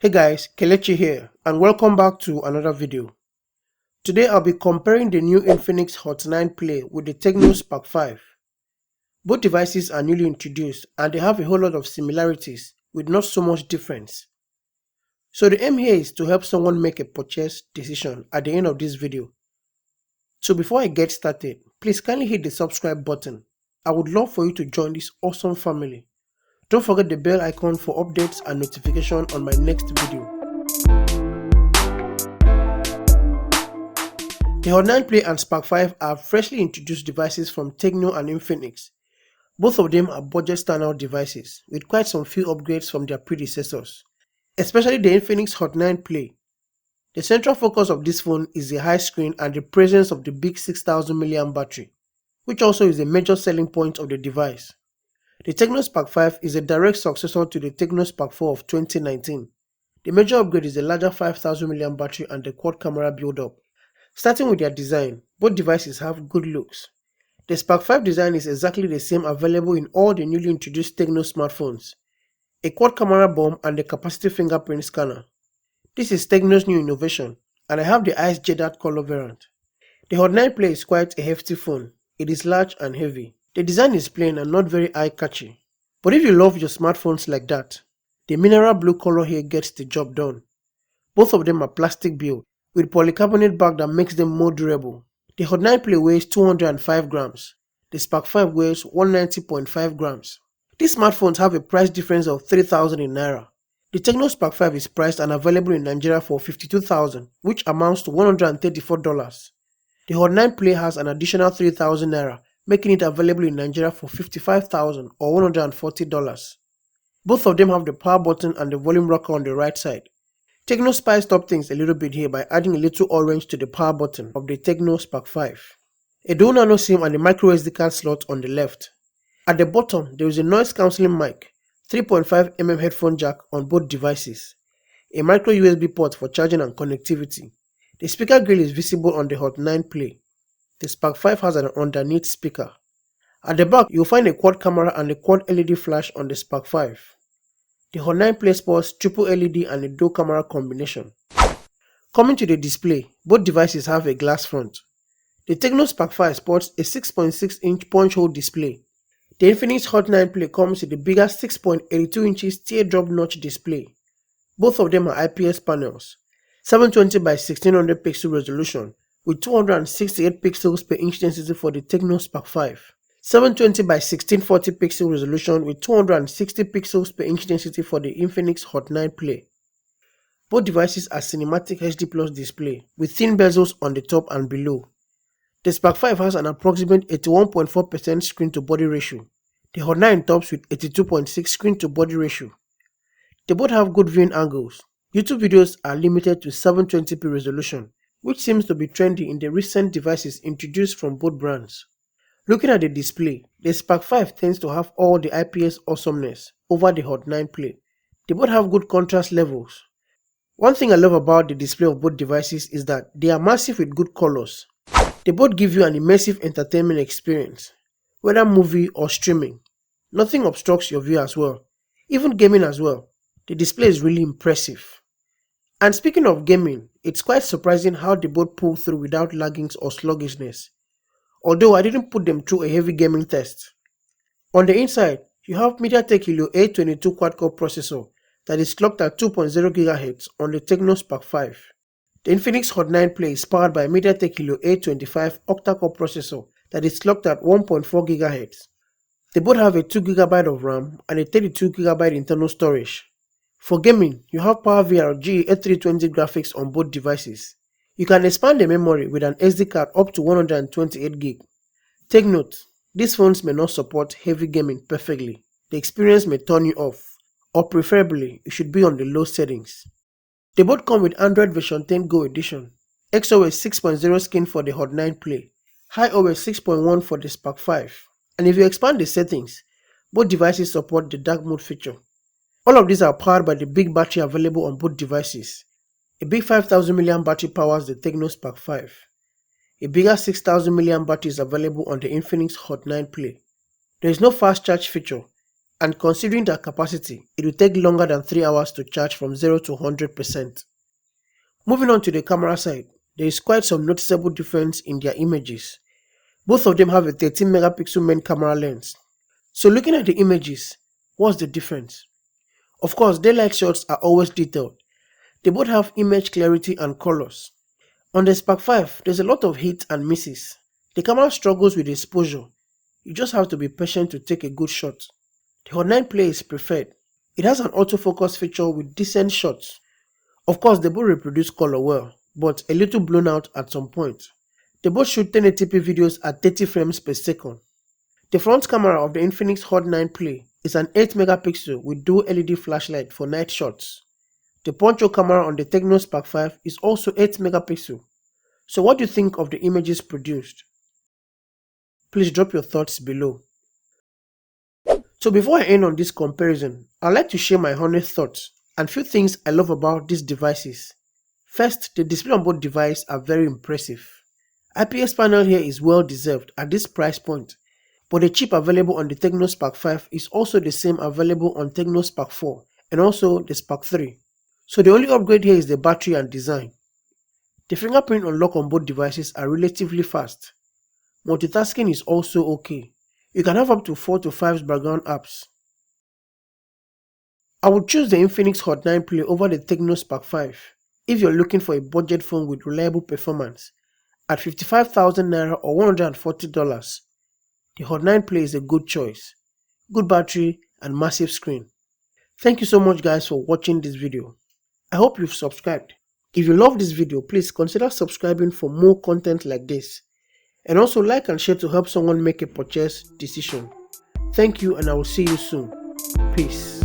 Hey guys, Kelechi here and welcome back to another video. Today I'll be comparing the new Infinix Hot 9 Play with the Tecno Spark 5. Both devices are newly introduced and they have a whole lot of similarities with not so much difference. So the aim here is to help someone make a purchase decision at the end of this video. So before I get started, please kindly hit the subscribe button. I would love for you to join this awesome family. Don't forget the bell icon for updates and notification on my next video. The Hot 9 Play and Spark 5 are freshly introduced devices from Tecno and Infinix. Both of them are budget standout devices with quite some few upgrades from their predecessors, especially the Infinix Hot 9 Play. The central focus of this phone is the high screen and the presence of the big 6000 mAh battery, which also is a major selling point of the device. The Tecno Spark 5 is a direct successor to the Tecno Spark 4 of 2019. The major upgrade is the larger 5000 mAh battery and the quad camera build-up. Starting with their design, both devices have good looks. The Spark 5 design is exactly the same available in all the newly introduced Tecno smartphones. A quad camera bomb and a capacitive fingerprint scanner. This is Tecno's new innovation, and I have the ice jadeite color variant. The Hot 9 Play is quite a hefty phone. It is large and heavy. The design is plain and not very eye-catchy. But if you love your smartphones like that, the mineral blue color here gets the job done. Both of them are plastic built, with polycarbonate back that makes them more durable. The Hot 9 Play weighs 205 grams. The Spark 5 weighs 190.5 grams. These smartphones have a price difference of 3,000 in Naira. The Tecno Spark 5 is priced and available in Nigeria for 52,000, which amounts to $134. The Hot 9 Play has an additional 3,000 Naira, making it available in Nigeria for 55,000 or $140. Both of them have the power button and the volume rocker on the right side. Tecno spiced up things a little bit here by adding a little orange to the power button of the Tecno Spark 5. A dual nano SIM and a micro SD card slot on the left. At the bottom, there is a noise cancelling mic, 3.5mm headphone jack on both devices, a micro USB port for charging and connectivity. The speaker grill is visible on the Hot 9 Play. The Spark 5 has an underneath speaker. At the back, you'll find a quad camera and a quad LED flash on the Spark 5. The Hot 9 Play sports triple LED and a dual camera combination. Coming to the display, both devices have a glass front. The Tecno Spark 5 sports a 6.6-inch punch-hole display. The Infinix Hot 9 Play comes with the bigger 6.82 inches teardrop notch display. Both of them are IPS panels, 720 by 1600 pixel resolution, with 268 pixels per inch density for the Tecno Spark 5, 720 by 1640 pixel resolution with 260 pixels per inch density for the Infinix Hot 9 Play. Both devices are cinematic HD Plus display with thin bezels on the top and below. The Spark 5 has an approximate 81.4% screen to body ratio. The Hot 9 tops with 82.6 screen to body ratio. They both have good viewing angles. YouTube videos are limited to 720p resolution, which seems to be trendy in the recent devices introduced from both brands. Looking at the display, the Spark 5 tends to have all the IPS awesomeness over the Hot 9 Play. They both have good contrast levels. One thing I love about the display of both devices is that they are massive with good colors. They both give you an immersive entertainment experience, whether movie or streaming. Nothing obstructs your view as well, even gaming as well. The display is really impressive. And speaking of gaming, it's quite surprising how they both pull through without laggings or sluggishness, although I didn't put them through a heavy gaming test. On the inside, you have MediaTek Helio A22 quad-core processor that is clocked at 2.0 GHz on the Tecno Spark 5. The Infinix Hot 9 Play is powered by MediaTek Helio A25 octa-core processor that is clocked at 1.4 GHz. They both have a 2 GB of RAM and a 32 GB internal storage. For gaming, you have PowerVR GE8320 graphics on both devices. You can expand the memory with an SD card up to 128GB. Take note, these phones may not support heavy gaming perfectly. The experience may turn you off, or preferably, you should be on the low settings. They both come with Android version 10 Go edition, XOS 6.0 skin for the Hot 9 Play, HiOS 6.1 for the Spark 5, and if you expand the settings, both devices support the dark mode feature. All of these are powered by the big battery available on both devices. A big 5000 mAh battery powers the Tecno Spark 5. A bigger 6000 mAh battery is available on the Infinix Hot 9 Play. There is no fast charge feature, and considering their capacity, it will take longer than 3 hours to charge from 0 to 100%. Moving on to the camera side, there is quite some noticeable difference in their images. Both of them have a 13 megapixel main camera lens. So looking at the images, what's the difference? Of course, daylight shots are always detailed. They both have image clarity and colors. On the Spark 5, there's a lot of hits and misses. The camera struggles with exposure. You just have to be patient to take a good shot. The Hot 9 Play is preferred. It has an autofocus feature with decent shots. Of course, they both reproduce color well, but a little blown out at some point. They both shoot 1080p videos at 30 frames per second. The front camera of the Infinix Hot 9 Play is an 8 megapixel with dual LED flashlight for night shots. The poncho camera on the Tecno Spark 5 is also 8 megapixel. So what do you think of the images produced? Please drop your thoughts below. So before I end on this comparison, I'd like to share my honest thoughts and few things I love about these devices. First, the display on both devices are very impressive. IPS panel here is well deserved at this price point, but the chip available on the Tecno Spark 5 is also the same available on Tecno Spark 4 and also the Spark 3. So the only upgrade here is the battery and design. The fingerprint unlock on both devices are relatively fast. Multitasking is also okay. You can have up to 4 to 5 background apps. I would choose the Infinix Hot 9 Play over the Tecno Spark 5 if you're looking for a budget phone with reliable performance. At 55,000 Naira or $140, the Hot 9 Play is a good choice. Good battery and massive screen. Thank you so much guys for watching this video. I hope you've subscribed. If you love this video, please consider subscribing for more content like this. And also like and share to help someone make a purchase decision. Thank you and I will see you soon. Peace.